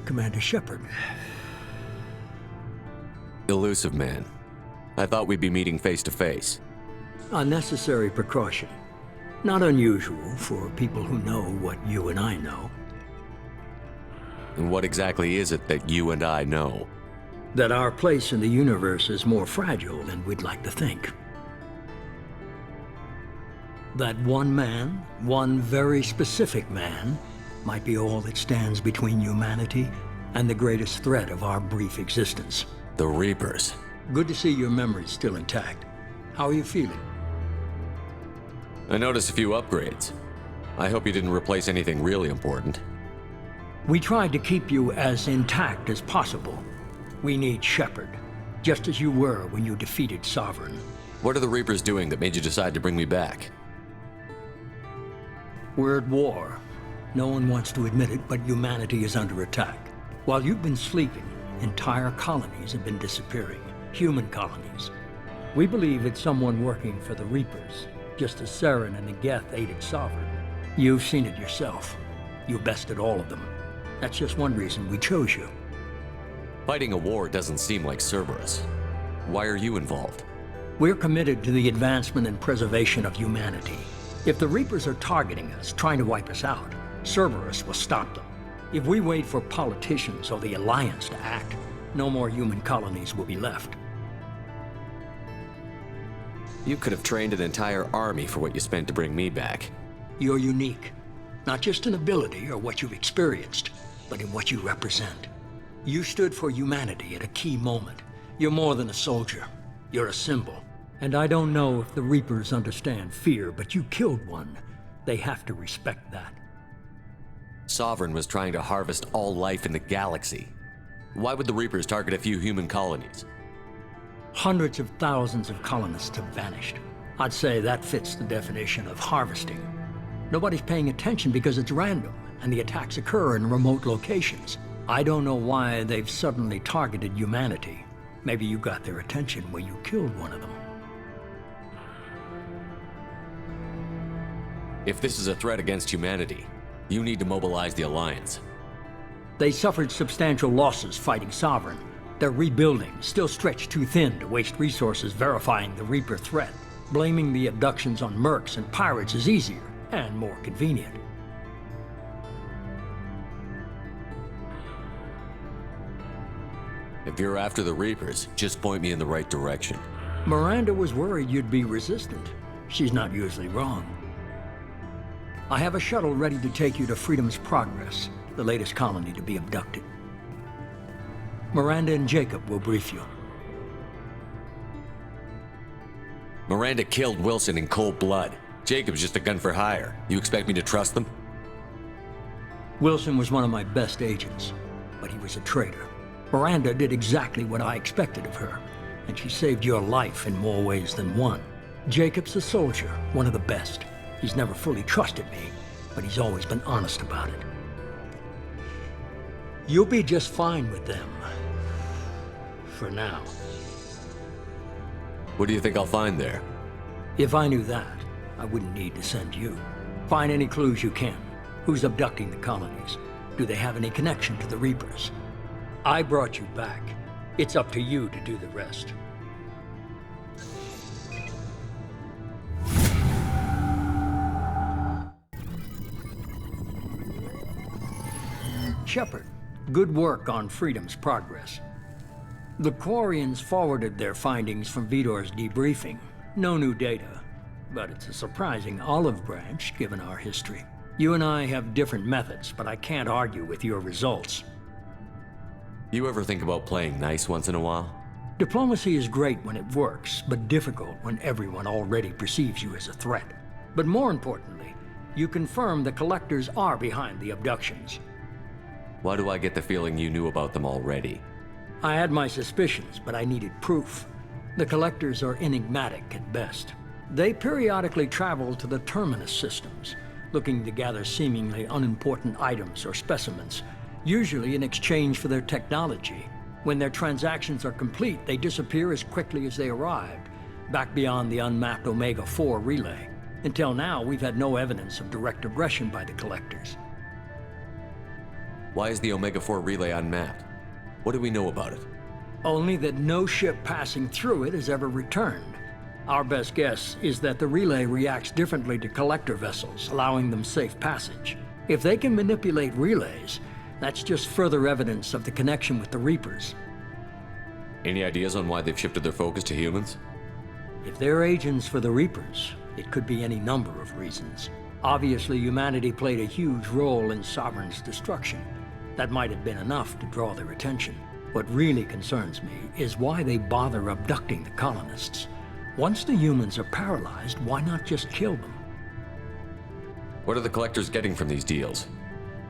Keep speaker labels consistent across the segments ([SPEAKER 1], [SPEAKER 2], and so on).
[SPEAKER 1] Commander Shepard.
[SPEAKER 2] Illusive Man. I thought we'd be meeting face to face.
[SPEAKER 1] A necessary precaution. Not unusual for people who know what you and I know.
[SPEAKER 2] And what exactly is it that you and I know?
[SPEAKER 1] That our place in the universe is more fragile than we'd like to think. That one man, one very specific man, might be all that stands between humanity and the greatest threat of our brief existence.
[SPEAKER 2] The Reapers.
[SPEAKER 1] Good to see your memory's still intact. How are you feeling?
[SPEAKER 2] I noticed a few upgrades. I hope you didn't replace anything really important.
[SPEAKER 1] We tried to keep you as intact as possible. We need Shepard, just as you were when you defeated Sovereign.
[SPEAKER 2] What are the Reapers doing that made you decide to bring me back?
[SPEAKER 1] We're at war. No one wants to admit it, but humanity is under attack. While you've been sleeping, entire colonies have been disappearing. Human colonies. We believe it's someone working for the Reapers, just as Saren and the Geth aided Sovereign. You've seen it yourself. You bested all of them. That's just one reason we chose you.
[SPEAKER 2] Fighting a war doesn't seem like Cerberus. Why are you involved?
[SPEAKER 1] We're committed to the advancement and preservation of humanity. If the Reapers are targeting us, trying to wipe us out, Cerberus will stop them. If we wait for politicians or the Alliance to act, no more human colonies will be left.
[SPEAKER 2] You could have trained an entire army for what you spent to bring me back.
[SPEAKER 1] You're unique. Not just in ability or what you've experienced, but in what you represent. You stood for humanity at a key moment. You're more than a soldier. You're a symbol. And I don't know if the Reapers understand fear, but you killed one. They have to respect that.
[SPEAKER 2] Sovereign was trying to harvest all life in the galaxy. Why would the Reapers target a few human colonies?
[SPEAKER 1] Hundreds of thousands of colonists have vanished. I'd say that fits the definition of harvesting. Nobody's paying attention because it's random, and the attacks occur in remote locations. I don't know why they've suddenly targeted humanity. Maybe you got their attention when you killed one of them.
[SPEAKER 2] If this is a threat against humanity, you need to mobilize the Alliance.
[SPEAKER 1] They suffered substantial losses fighting Sovereign. They're rebuilding, still stretched too thin to waste resources verifying the Reaper threat. Blaming the abductions on mercs and pirates is easier and more convenient.
[SPEAKER 2] If you're after the Reapers, just point me in the right direction.
[SPEAKER 1] Miranda was worried you'd be resistant. She's not usually wrong. I have a shuttle ready to take you to Freedom's Progress, the latest colony to be abducted. Miranda and Jacob will brief you.
[SPEAKER 2] Miranda killed Wilson in cold blood. Jacob's just a gun for hire. You expect me to trust them?
[SPEAKER 1] Wilson was one of my best agents, but he was a traitor. Miranda did exactly what I expected of her, and she saved your life in more ways than one. Jacob's a soldier, one of the best. He's never fully trusted me, but he's always been honest about it. You'll be just fine with them. For now.
[SPEAKER 2] What do you think I'll find there?
[SPEAKER 1] If I knew that, I wouldn't need to send you. Find any clues you can. Who's abducting the colonies? Do they have any connection to the Reapers? I brought you back. It's up to you to do the rest. Shepard, good work on Freedom's Progress. The Quarians forwarded their findings from Vidor's debriefing. No new data, but it's a surprising olive branch given our history. You and I have different methods, but I can't argue with your results.
[SPEAKER 2] You ever think about playing nice once in a while?
[SPEAKER 1] Diplomacy is great when it works, but difficult when everyone already perceives you as a threat. But more importantly, you confirm the Collectors are behind the abductions.
[SPEAKER 2] Why do I get the feeling you knew about them already?
[SPEAKER 1] I had my suspicions, but I needed proof. The Collectors are enigmatic at best. They periodically travel to the Terminus systems, looking to gather seemingly unimportant items or specimens, usually in exchange for their technology. When their transactions are complete, they disappear as quickly as they arrived, back beyond the unmapped Omega-4 relay. Until now, we've had no evidence of direct aggression by the Collectors.
[SPEAKER 2] Why is the Omega-4 relay unmapped? What do we know about it?
[SPEAKER 1] Only that no ship passing through it has ever returned. Our best guess is that the relay reacts differently to collector vessels, allowing them safe passage. If they can manipulate relays, that's just further evidence of the connection with the Reapers.
[SPEAKER 2] Any ideas on why they've shifted their focus to humans?
[SPEAKER 1] If they're agents for the Reapers, it could be any number of reasons. Obviously, humanity played a huge role in Sovereign's destruction. That might have been enough to draw their attention. What really concerns me is why they bother abducting the colonists. Once the humans are paralyzed, why not just kill them?
[SPEAKER 2] What are the collectors getting from these deals?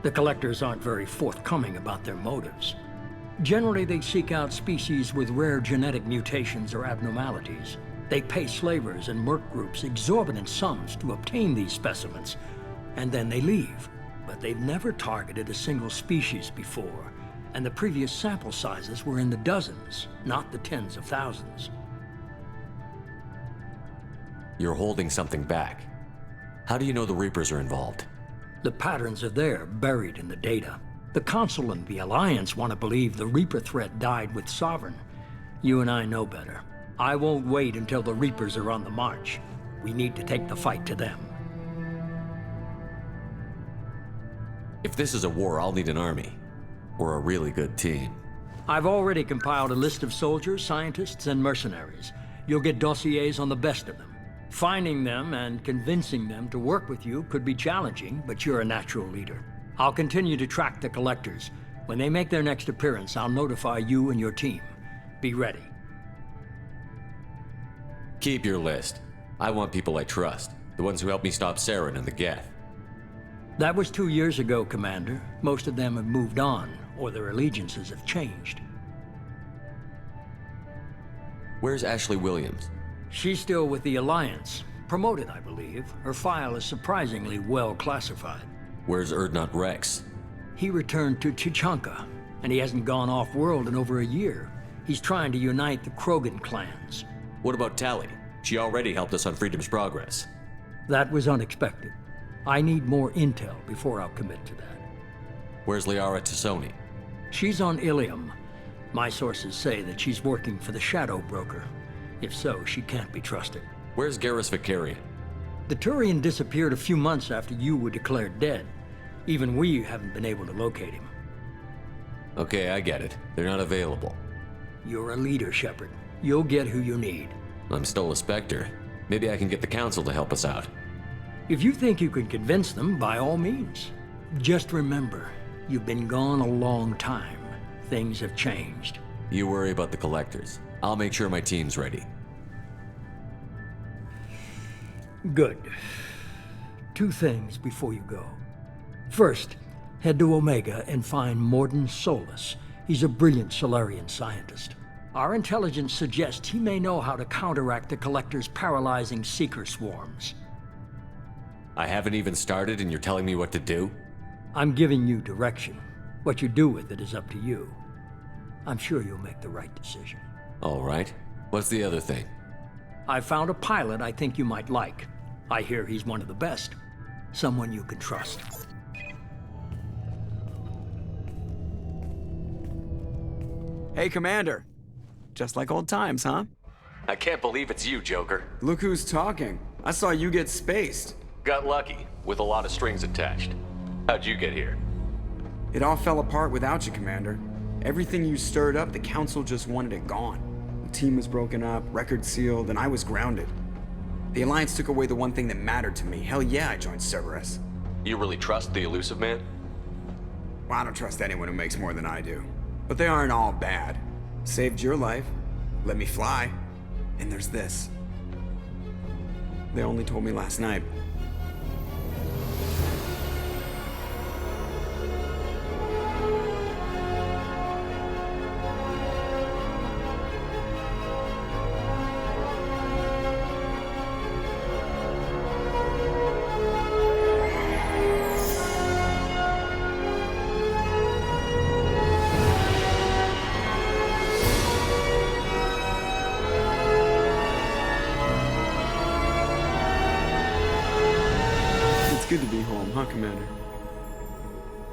[SPEAKER 1] The collectors aren't very forthcoming about their motives. Generally, they seek out species with rare genetic mutations or abnormalities. They pay slavers and merc groups exorbitant sums to obtain these specimens, and then they leave. But they've never targeted a single species before, and the previous sample sizes were in the dozens, not the tens of thousands.
[SPEAKER 2] You're holding something back. How do you know the Reapers are involved?
[SPEAKER 1] The patterns are there, buried in the data. The Council and the Alliance want to believe the Reaper threat died with Sovereign. You and I know better. I won't wait until the Reapers are on the march. We need to take the fight to them.
[SPEAKER 2] If this is a war, I'll need an army. Or a really good team.
[SPEAKER 1] I've already compiled a list of soldiers, scientists, and mercenaries. You'll get dossiers on the best of them. Finding them and convincing them to work with you could be challenging, but you're a natural leader. I'll continue to track the collectors. When they make their next appearance, I'll notify you and your team. Be ready.
[SPEAKER 2] Keep your list. I want people I trust. The ones who helped me stop Saren and the Geth.
[SPEAKER 1] That was 2 years ago, Commander. Most of them have moved on, or their allegiances have changed.
[SPEAKER 2] Where's Ashley Williams?
[SPEAKER 1] She's still with the Alliance. Promoted, I believe. Her file is surprisingly well classified.
[SPEAKER 2] Where's Erdnot Rex?
[SPEAKER 1] He returned to Chichanka, and he hasn't gone off-world in over a year. He's trying to unite the Krogan clans.
[SPEAKER 2] What about Tali? She already helped us on Freedom's Progress.
[SPEAKER 1] That was unexpected. I need more intel before I'll commit to that.
[SPEAKER 2] Where's Liara Tassoni?
[SPEAKER 1] She's on Ilium. My sources say that she's working for the Shadow Broker. If so, she can't be trusted.
[SPEAKER 2] Where's Garrus Vicarian?
[SPEAKER 1] The Turian disappeared a few months after you were declared dead. Even we haven't been able to locate him.
[SPEAKER 2] Okay, I get it. They're not available.
[SPEAKER 1] You're a leader, Shepard. You'll get who you need.
[SPEAKER 2] I'm still a Spectre. Maybe I can get the Council to help us out.
[SPEAKER 1] If you think you can convince them, by all means. Just remember, you've been gone a long time. Things have changed.
[SPEAKER 2] You worry about the Collectors. I'll make sure my team's ready.
[SPEAKER 1] Good. 2 things before you go. First, head to Omega and find Mordin Solus. He's a brilliant Solarian scientist. Our intelligence suggests he may know how to counteract the Collector's paralyzing Seeker swarms.
[SPEAKER 2] I haven't even started and you're telling me what to do?
[SPEAKER 1] I'm giving you direction. What you do with it is up to you. I'm sure you'll make the right decision.
[SPEAKER 2] All right. What's the other thing?
[SPEAKER 1] I found a pilot I think you might like. I hear he's one of the best. Someone you can trust.
[SPEAKER 3] Hey, Commander. Just like old times, huh?
[SPEAKER 2] I can't believe it's you, Joker.
[SPEAKER 3] Look who's talking. I saw you get spaced.
[SPEAKER 2] Got lucky, with a lot of strings attached. How'd you get here?
[SPEAKER 3] It all fell apart without you, Commander. Everything you stirred up, the Council just wanted it gone. The team was broken up, record sealed, and I was grounded. The Alliance took away the one thing that mattered to me. Hell yeah, I joined Cerberus.
[SPEAKER 2] You really trust the Illusive Man?
[SPEAKER 3] Well, I don't trust anyone who makes more than I do. But they aren't all bad. Saved your life, let me fly, and there's this. They only told me last night.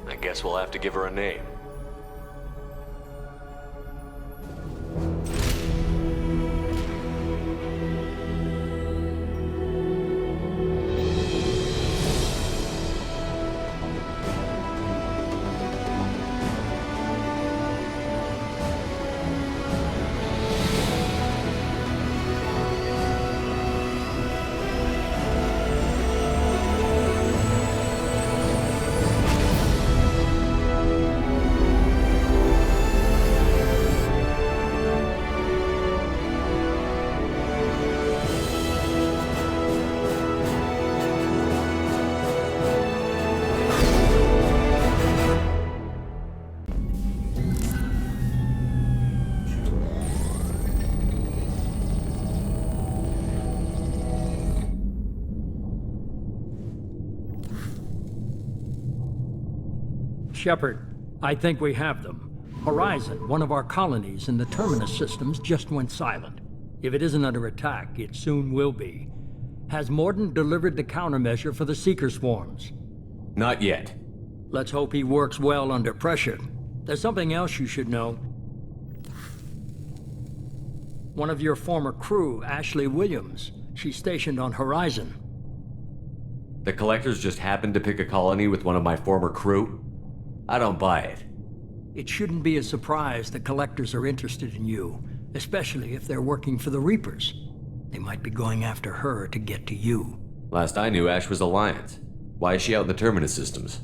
[SPEAKER 2] I guess Guess we'll have to give her a name.
[SPEAKER 1] Shepard, I think we have them. Horizon, one of our colonies in the Terminus systems, just went silent. If it isn't under attack, it soon will be. Has Mordin delivered the countermeasure for the Seeker swarms?
[SPEAKER 2] Not yet.
[SPEAKER 1] Let's hope he works well under pressure. There's something else you should know. One of your former crew, Ashley Williams, she's stationed on Horizon.
[SPEAKER 2] The Collectors just happened to pick a colony with one of my former crew? I don't buy it.
[SPEAKER 1] It shouldn't be a surprise the Collectors are interested in you, especially if they're working for the Reapers. They might be going after her to get to you.
[SPEAKER 2] Last I knew, Ash was Alliance. Why is she out in the Terminus systems?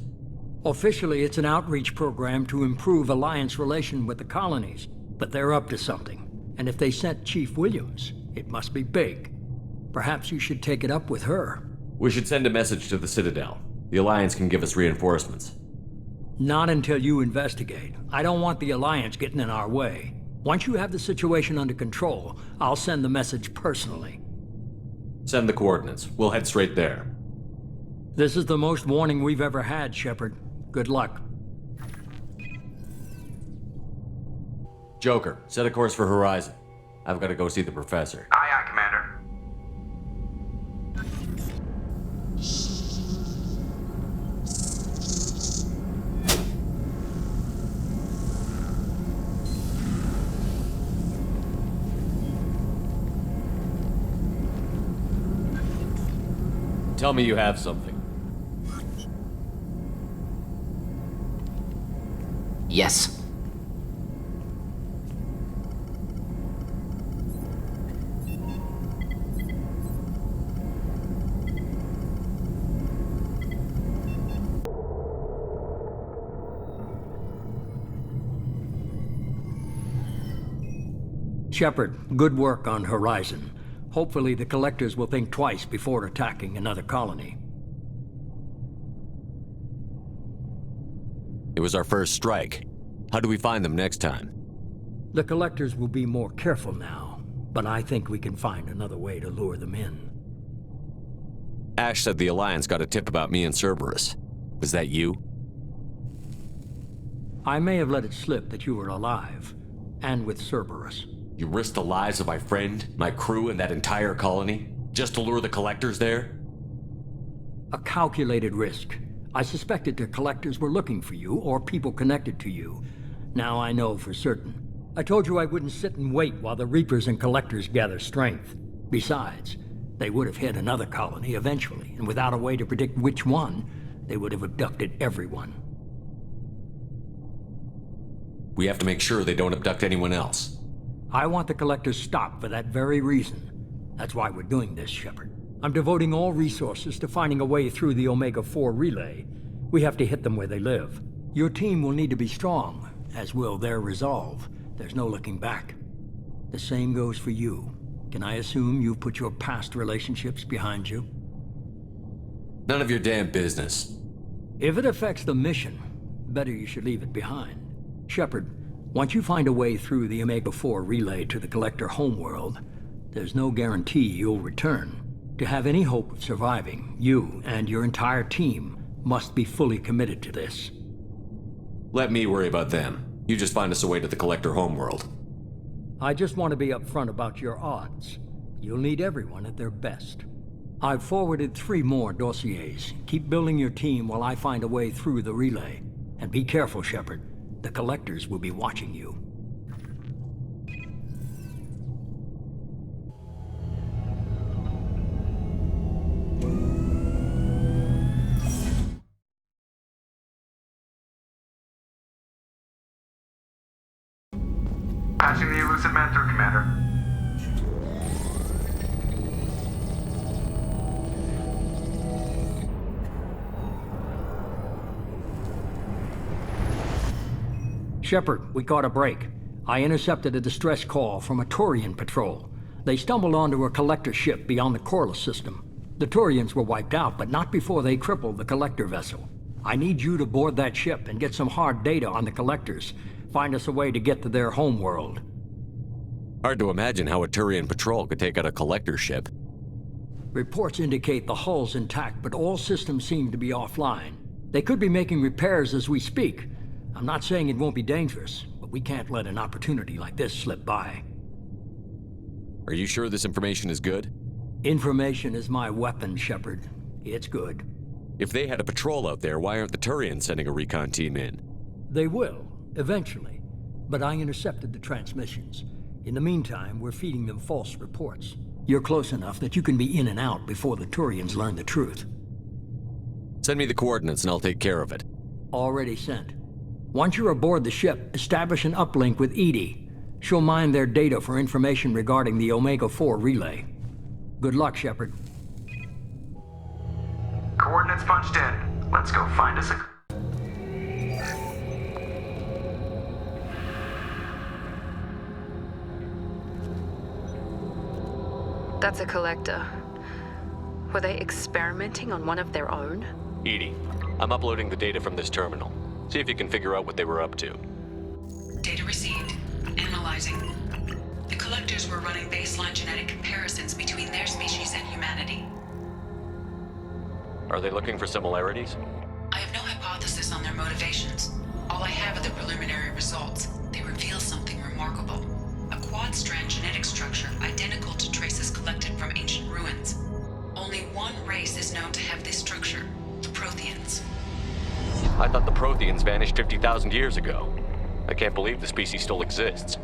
[SPEAKER 1] Officially, it's an outreach program to improve Alliance relation with the colonies, but they're up to something. And if they sent Chief Williams, it must be big. Perhaps you should take it up with her.
[SPEAKER 2] We should send a message to the Citadel. The Alliance can give us reinforcements.
[SPEAKER 1] Not until you investigate. I don't want the Alliance getting in our way. Once you have the situation under control, I'll send the message personally.
[SPEAKER 2] Send the coordinates. We'll head straight there.
[SPEAKER 1] This is the most warning we've ever had, Shepard. Good luck.
[SPEAKER 2] Joker, set a course for Horizon. I've got to go see the Professor.
[SPEAKER 3] Aye, aye, Commander.
[SPEAKER 2] Tell me you have something.
[SPEAKER 4] Yes.
[SPEAKER 1] Shepard, good work on Horizon. Hopefully the Collectors will think twice before attacking another colony.
[SPEAKER 2] It was our first strike. How do we find them next time?
[SPEAKER 1] The Collectors will be more careful now, but I think we can find another way to lure them in.
[SPEAKER 2] Ash said the Alliance got a tip about me and Cerberus. Was that you?
[SPEAKER 1] I may have let it slip that you were alive, and with Cerberus.
[SPEAKER 2] You risked the lives of my friend, my crew, and that entire colony? Just to lure the Collectors there?
[SPEAKER 1] A calculated risk. I suspected the Collectors were looking for you, or people connected to you. Now I know for certain. I told you I wouldn't sit and wait while the Reapers and Collectors gather strength. Besides, they would have hit another colony eventually, and without a way to predict which one, they would have abducted everyone.
[SPEAKER 2] We have to make sure they don't abduct anyone else.
[SPEAKER 1] I want the Collectors stopped for that very reason. That's why we're doing this, Shepard. I'm devoting all resources to finding a way through the Omega-4 relay. We have to hit them where they live. Your team will need to be strong, as will their resolve. There's no looking back. The same goes for you. Can I assume you've put your past relationships behind you?
[SPEAKER 2] None of your damn business.
[SPEAKER 1] If it affects the mission, better you should leave it behind. Shepard, once you find a way through the Omega-4 relay to the Collector homeworld, there's no guarantee you'll return. To have any hope of surviving, you and your entire team must be fully committed to this.
[SPEAKER 2] Let me worry about them. You just find us a way to the Collector homeworld.
[SPEAKER 1] I just want to be upfront about your odds. You'll need everyone at their best. I've forwarded 3 more dossiers. Keep building your team while I find a way through the relay. And be careful, Shepard. The Collectors will be watching you.
[SPEAKER 4] Patching the Illusive Man through, Commander.
[SPEAKER 1] Shepard, we caught a break. I intercepted a distress call from a Turian patrol. They stumbled onto a Collector ship beyond the Corliss system. The Turians were wiped out, but not before they crippled the Collector vessel. I need you to board that ship and get some hard data on the Collectors. Find us a way to get to their homeworld.
[SPEAKER 2] Hard to imagine how a Turian patrol could take out a Collector ship.
[SPEAKER 1] Reports indicate the hull's intact, but all systems seem to be offline. They could be making repairs as we speak. I'm not saying it won't be dangerous, but we can't let an opportunity like this slip by.
[SPEAKER 2] Are you sure this information is good?
[SPEAKER 1] Information is my weapon, Shepard. It's good.
[SPEAKER 2] If they had a patrol out there, why aren't the Turians sending a recon team in?
[SPEAKER 1] They will, eventually. But I intercepted the transmissions. In the meantime, we're feeding them false reports. You're close enough that you can be in and out before the Turians learn the truth.
[SPEAKER 2] Send me the coordinates and I'll take care of it.
[SPEAKER 1] Already sent. Once you're aboard the ship, establish an uplink with Edie. She'll mine their data for information regarding the Omega-4 relay. Good luck, Shepard.
[SPEAKER 4] Coordinates punched in. Let's go find us a...
[SPEAKER 5] That's a Collector. Were they experimenting on one of their own?
[SPEAKER 2] Edie, I'm uploading the data from this terminal. See if you can figure out what they were up to.
[SPEAKER 6] Data received. Analyzing. The Collectors were running baseline genetic comparisons between their species and humanity.
[SPEAKER 2] Are they looking for similarities?
[SPEAKER 6] I have no hypothesis on their motivations. All I have are the preliminary results. They reveal something remarkable. A quad-strand genetic structure identical to traces collected from ancient ruins. Only one race is known to have this structure, the Protheans.
[SPEAKER 2] I thought the Protheans vanished 50,000 years ago. I can't believe the species still exists.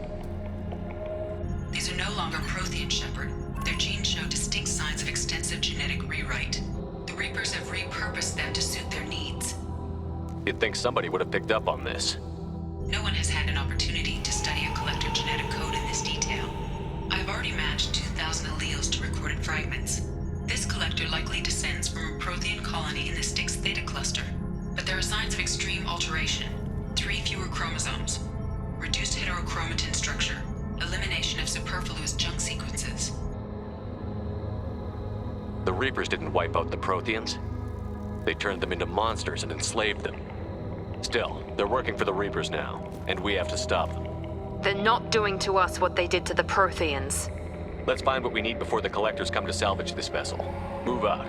[SPEAKER 6] These are no longer Prothean, Shepard. Their genes show distinct signs of extensive genetic rewrite. The Reapers have repurposed them to suit their needs.
[SPEAKER 2] You'd think somebody would have picked up on this.
[SPEAKER 6] No one has had an opportunity to study a Collector genetic code in this detail. I've already matched 2,000 alleles to recorded fragments. This Collector likely descends from a Prothean colony in the Styx Theta cluster. But there are signs of extreme alteration. 3 fewer chromosomes. Reduced heterochromatin structure. Elimination of superfluous junk sequences.
[SPEAKER 2] The Reapers didn't wipe out the Protheans. They turned them into monsters and enslaved them. Still, they're working for the Reapers now, and we have to stop them.
[SPEAKER 5] They're not doing to us what they did to the Protheans.
[SPEAKER 2] Let's find what we need before the Collectors come to salvage this vessel. Move out.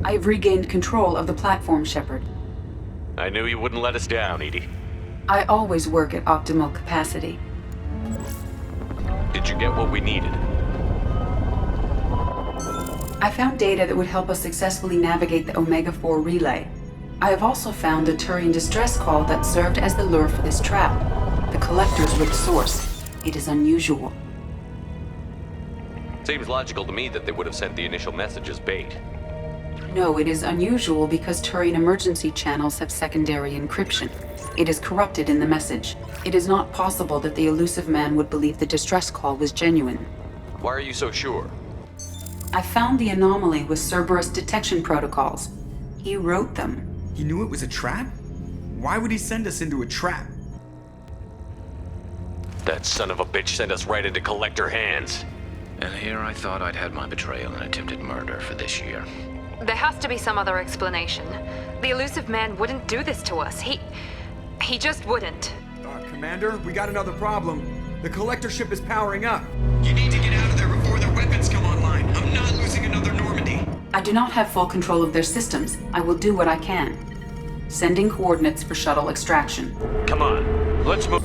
[SPEAKER 6] I've regained control of the platform, Shepard.
[SPEAKER 2] I knew you wouldn't let us down, Edie.
[SPEAKER 6] I always work at optimal capacity.
[SPEAKER 2] Did you get what we needed?
[SPEAKER 6] I found data that would help us successfully navigate the Omega-4 relay. I have also found a Turian distress call that served as the lure for this trap. The Collectors were the source. It is unusual.
[SPEAKER 2] Seems logical to me that they would have sent the initial message as bait.
[SPEAKER 6] No, it is unusual because Turian emergency channels have secondary encryption. It is corrupted in the message. It is not possible that the Illusive Man would believe the distress call was genuine.
[SPEAKER 2] Why are you so sure?
[SPEAKER 6] I found the anomaly with Cerberus detection protocols. He wrote them.
[SPEAKER 3] He knew it was a trap? Why would he send us into a trap?
[SPEAKER 2] That son of a bitch sent us right into Collector hands.
[SPEAKER 7] And here I thought I'd had my betrayal and attempted murder for this year.
[SPEAKER 5] There has to be some other explanation. The Illusive Man wouldn't do this to us. He just wouldn't.
[SPEAKER 3] Commander, we got another problem. The Collector ship is powering up.
[SPEAKER 4] You need to get out of there before their weapons come online. I'm not losing another Normandy.
[SPEAKER 6] I do not have full control of their systems. I will do what I can. Sending coordinates for shuttle extraction.
[SPEAKER 2] Come on, let's move.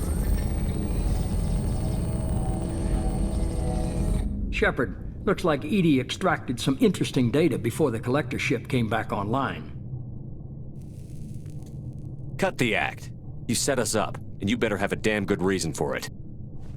[SPEAKER 1] Shepard, Looks like Edie extracted some interesting data before the collector ship came back online.
[SPEAKER 2] Cut the act. You set us up, and you better have a damn good reason for it.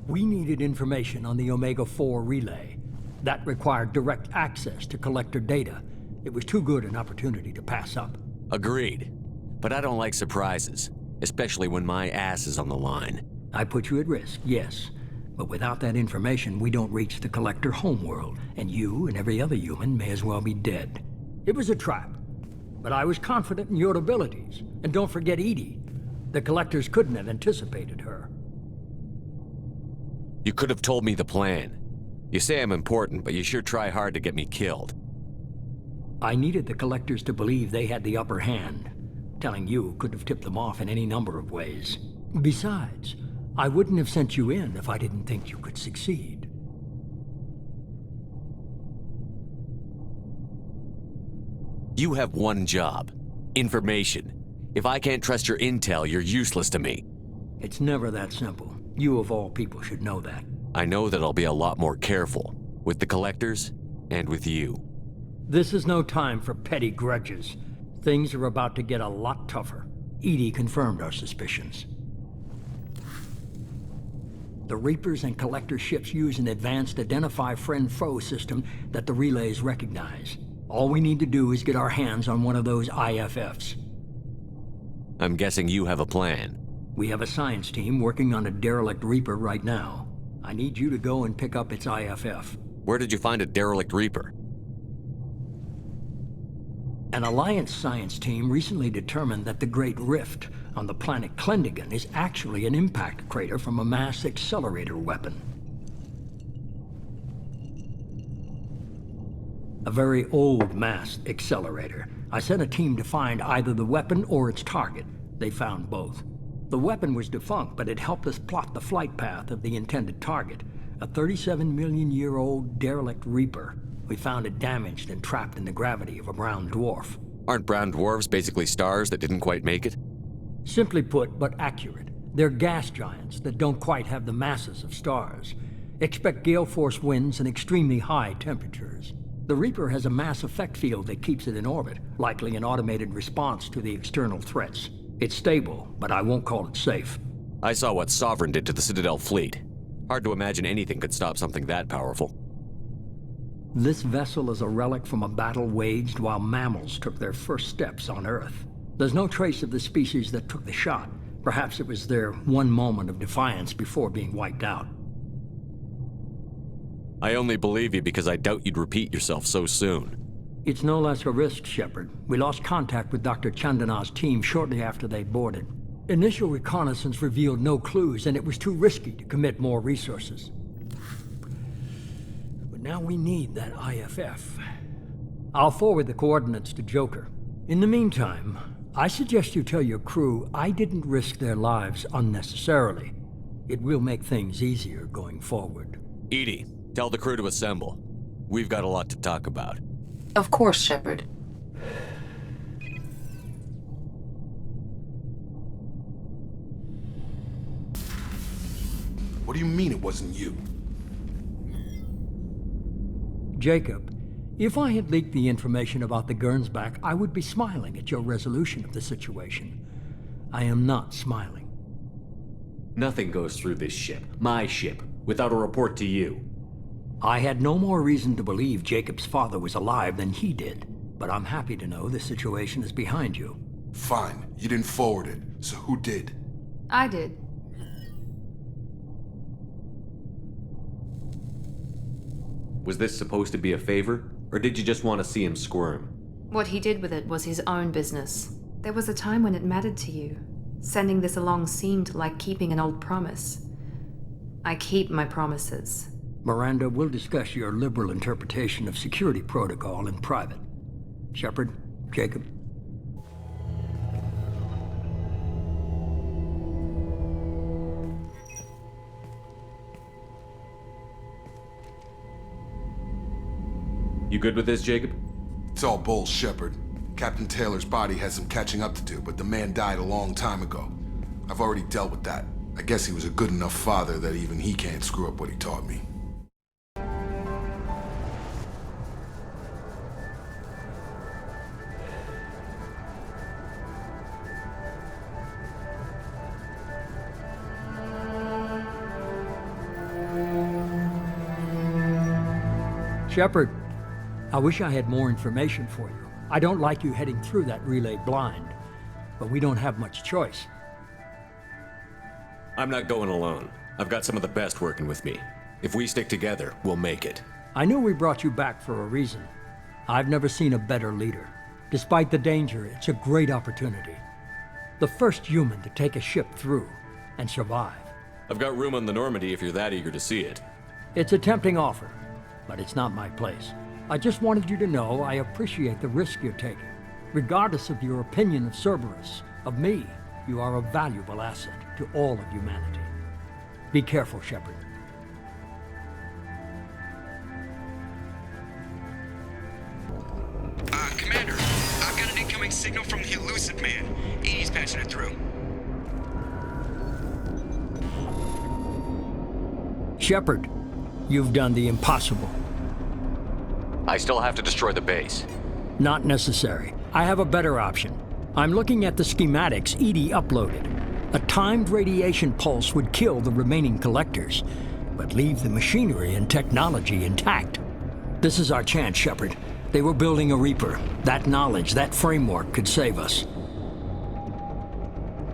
[SPEAKER 1] We needed information on the Omega-4 relay. That required direct access to collector data. It was too good an opportunity to pass up.
[SPEAKER 2] Agreed. But I don't like surprises, especially when my ass is on the line.
[SPEAKER 1] I put you at risk, yes. But without that information, we don't reach the collector homeworld, and you and every other human may as well be dead. It was a trap, but I was confident in your abilities. And don't forget Edie. The collectors couldn't have anticipated her.
[SPEAKER 2] You could have told me the plan. You say I'm important, but you sure try hard to get me killed.
[SPEAKER 1] I needed the collectors to believe they had the upper hand. Telling you could have tipped them off in any number of ways. Besides, I wouldn't have sent you in if I didn't think you could succeed.
[SPEAKER 2] You have one job. Information. If I can't trust your intel, you're useless to me.
[SPEAKER 1] It's never that simple. You of all people should know that.
[SPEAKER 2] I know that I'll be a lot more careful. With the collectors, and with you.
[SPEAKER 1] This is no time for petty grudges. Things are about to get a lot tougher. Edie confirmed our suspicions. The Reapers and Collector ships use an advanced Identify Friend-Foe system that the relays recognize. All we need to do is get our hands on one of those IFFs.
[SPEAKER 2] I'm guessing you have a plan.
[SPEAKER 1] We have a science team working on a derelict Reaper right now. I need you to go and pick up its IFF.
[SPEAKER 2] Where did you find a derelict Reaper?
[SPEAKER 1] An Alliance science team recently determined that the Great Rift on the planet Klendigan is actually an impact crater from a mass accelerator weapon. A very old mass accelerator. I sent a team to find either the weapon or its target. They found both. The weapon was defunct, but it helped us plot the flight path of the intended target, a 37-million-year-old derelict Reaper. We found it damaged and trapped in the gravity of a brown dwarf.
[SPEAKER 2] Aren't brown dwarves basically stars that didn't quite make it?
[SPEAKER 1] Simply put, but accurate. They're gas giants that don't quite have the masses of stars. Expect gale force winds and extremely high temperatures. The Reaper has a mass effect field that keeps it in orbit, likely an automated response to the external threats. It's stable, but I won't call it safe.
[SPEAKER 2] I saw what Sovereign did to the Citadel fleet. Hard to imagine anything could stop something that powerful.
[SPEAKER 1] This vessel is a relic from a battle waged while mammals took their first steps on Earth. There's no trace of the species that took the shot. Perhaps it was their one moment of defiance before being wiped out.
[SPEAKER 2] I only believe you because I doubt you'd repeat yourself so soon.
[SPEAKER 1] It's no less a risk, Shepard. We lost contact with Dr. Chandana's team shortly after they boarded. Initial reconnaissance revealed no clues, and it was too risky to commit more resources. But now we need that IFF. I'll forward the coordinates to Joker. In the meantime, I suggest you tell your crew I didn't risk their lives unnecessarily. It will make things easier going forward.
[SPEAKER 2] Edie, tell the crew to assemble. We've got a lot to talk about.
[SPEAKER 6] Of course, Shepard.
[SPEAKER 8] What do you mean it wasn't you?
[SPEAKER 1] Jacob, if I had leaked the information about the Gernsback, I would be smiling at your resolution of the situation. I am not smiling.
[SPEAKER 9] Nothing goes through this ship, my ship, without a report to you.
[SPEAKER 1] I had no more reason to believe Jacob's father was alive than he did, but I'm happy to know the situation is behind you.
[SPEAKER 8] Fine, you didn't forward it, so who did?
[SPEAKER 5] I did.
[SPEAKER 9] Was this supposed to be a favor, or did you just want to see him squirm?
[SPEAKER 5] What he did with it was his own business. There was a time when it mattered to you. Sending this along seemed like keeping an old promise. I keep my promises.
[SPEAKER 1] Miranda, we'll discuss your liberal interpretation of security protocol in private. Shepard, Jacob.
[SPEAKER 9] You good with this, Jacob?
[SPEAKER 8] It's all bull, Shepard. Captain Taylor's body has some catching up to do, but the man died a long time ago. I've already dealt with that. I guess he was a good enough father that even he can't screw up what he taught me.
[SPEAKER 1] Shepard, I wish I had more information for you. I don't like you heading through that relay blind, but we don't have much choice.
[SPEAKER 2] I'm not going alone. I've got some of the best working with me. If we stick together, we'll make it.
[SPEAKER 1] I knew we brought you back for a reason. I've never seen a better leader. Despite the danger, it's a great opportunity. The first human to take a ship through and survive.
[SPEAKER 2] I've got room on the Normandy if you're that eager to see it.
[SPEAKER 1] It's a tempting offer, but it's not my place. I just wanted you to know I appreciate the risk you're taking. Regardless of your opinion of Cerberus, of me, you are a valuable asset to all of humanity. Be careful, Shepard.
[SPEAKER 4] Commander, I've got an incoming signal from the Illusive Man. He's patching it through.
[SPEAKER 1] Shepard, you've done the impossible.
[SPEAKER 2] I still have to destroy the base.
[SPEAKER 1] Not necessary. I have a better option. I'm looking at the schematics Edie uploaded. A timed radiation pulse would kill the remaining collectors, but leave the machinery and technology intact. This is our chance, Shepard. They were building a Reaper. That knowledge, that framework could save us.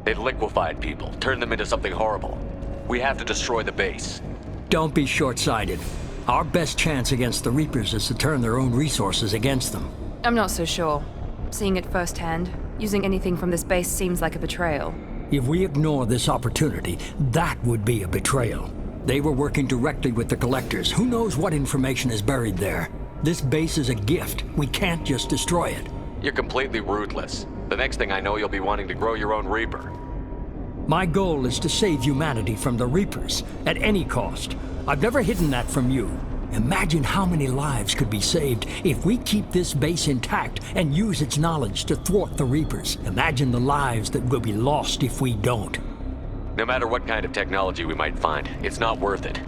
[SPEAKER 2] They've liquefied people, turned them into something horrible. We have to destroy the base.
[SPEAKER 1] Don't be short-sighted. Our best chance against the Reapers is to turn their own resources against them.
[SPEAKER 5] I'm not so sure. Seeing it firsthand, using anything from this base seems like a betrayal.
[SPEAKER 1] If we ignore this opportunity, that would be a betrayal. They were working directly with the Collectors. Who knows what information is buried there? This base is a gift. We can't just destroy it.
[SPEAKER 2] You're completely ruthless. The next thing I know, you'll be wanting to grow your own Reaper.
[SPEAKER 1] My goal is to save humanity from the Reapers, at any cost. I've never hidden that from you. Imagine how many lives could be saved if we keep this base intact and use its knowledge to thwart the Reapers. Imagine the lives that will be lost if we don't.
[SPEAKER 2] No matter what kind of technology we might find, it's not worth it.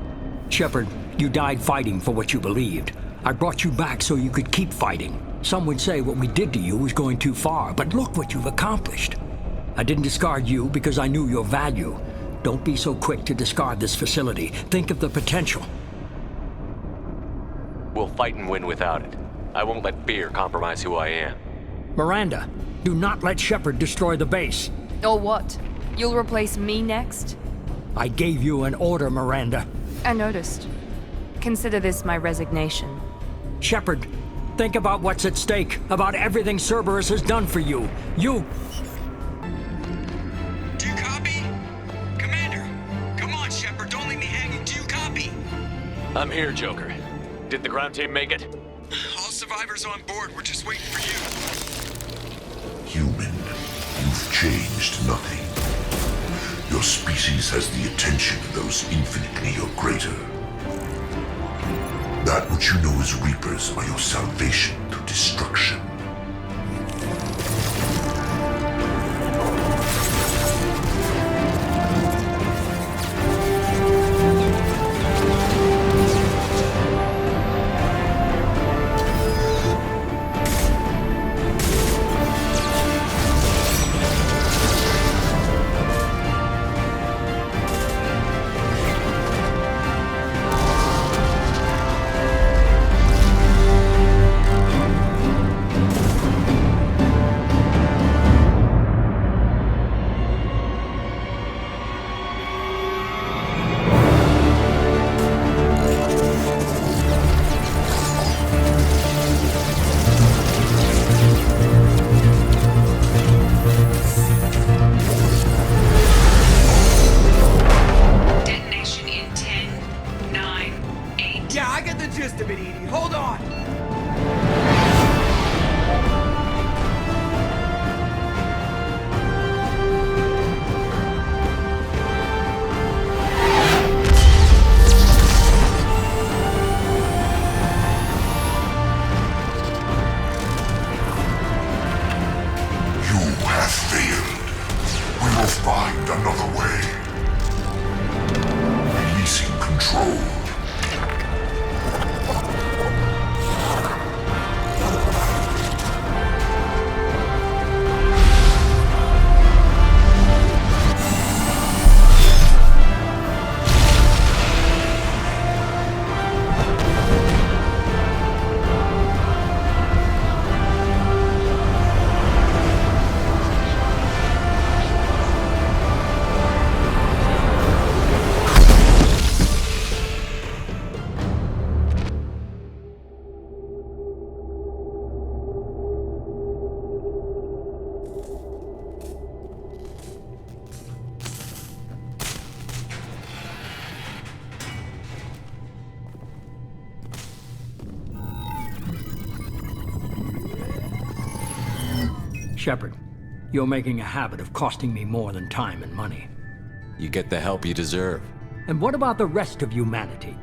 [SPEAKER 1] Shepard, you died fighting for what you believed. I brought you back so you could keep fighting. Some would say what we did to you was going too far, but look what you've accomplished. I didn't discard you because I knew your value. Don't be so quick to discard this facility. Think of the potential.
[SPEAKER 2] We'll fight and win without it. I won't let fear compromise who I am.
[SPEAKER 1] Miranda, do not let Shepard destroy the base.
[SPEAKER 5] Or what? You'll replace me next?
[SPEAKER 1] I gave you an order, Miranda.
[SPEAKER 5] I noticed. Consider this my resignation.
[SPEAKER 1] Shepard, think about what's at stake, about everything Cerberus has done for you. You...
[SPEAKER 4] Do you copy? Commander, come on, Shepard, don't leave me hanging. Do you copy?
[SPEAKER 2] I'm here, Joker. Did the ground team make it?
[SPEAKER 4] All survivors on board. We're just waiting for you.
[SPEAKER 10] Human, you've changed nothing. Your species has the attention of those infinitely or greater. That which you know as Reapers are your salvation through destruction.
[SPEAKER 1] Shepard, you're making a habit of costing me more than time and money.
[SPEAKER 2] You get the help you deserve.
[SPEAKER 1] And what about the rest of humanity?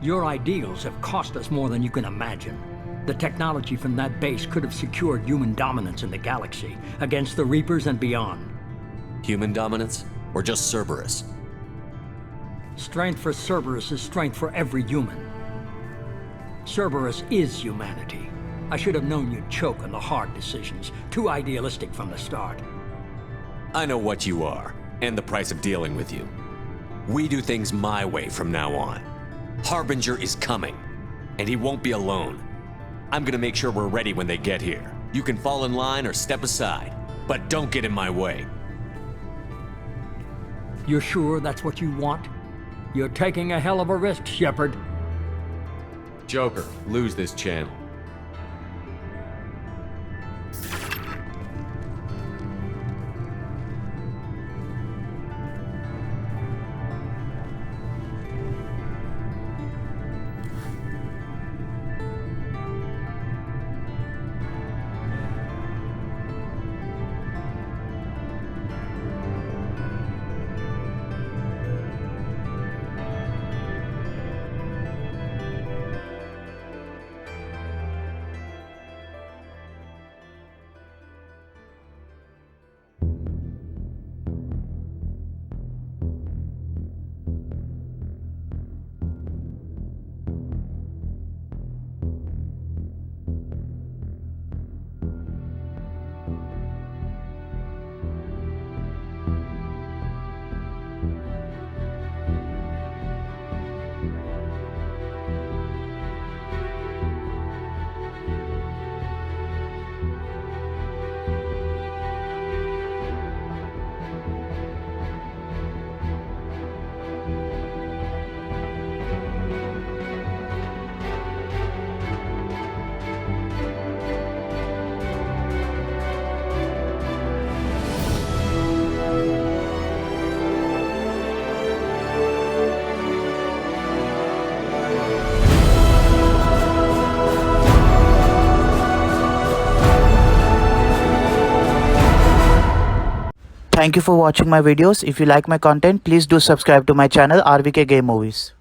[SPEAKER 1] Your ideals have cost us more than you can imagine. The technology from that base could have secured human dominance in the galaxy against the Reapers and beyond.
[SPEAKER 2] Human dominance? Or just Cerberus?
[SPEAKER 1] Strength for Cerberus is strength for every human. Cerberus is humanity. I should have known you'd choke on the hard decisions. Too idealistic from the start.
[SPEAKER 2] I know what you are, and the price of dealing with you. We do things my way from now on. Harbinger is coming, and he won't be alone. I'm gonna make sure we're ready when they get here. You can fall in line or step aside, but don't get in my way.
[SPEAKER 1] You're sure that's what you want? You're taking a hell of a risk, Shepard.
[SPEAKER 9] Joker, lose this channel.
[SPEAKER 11] Thank you for watching my videos. If you like my content, please do subscribe to my channel RVK Game Movies.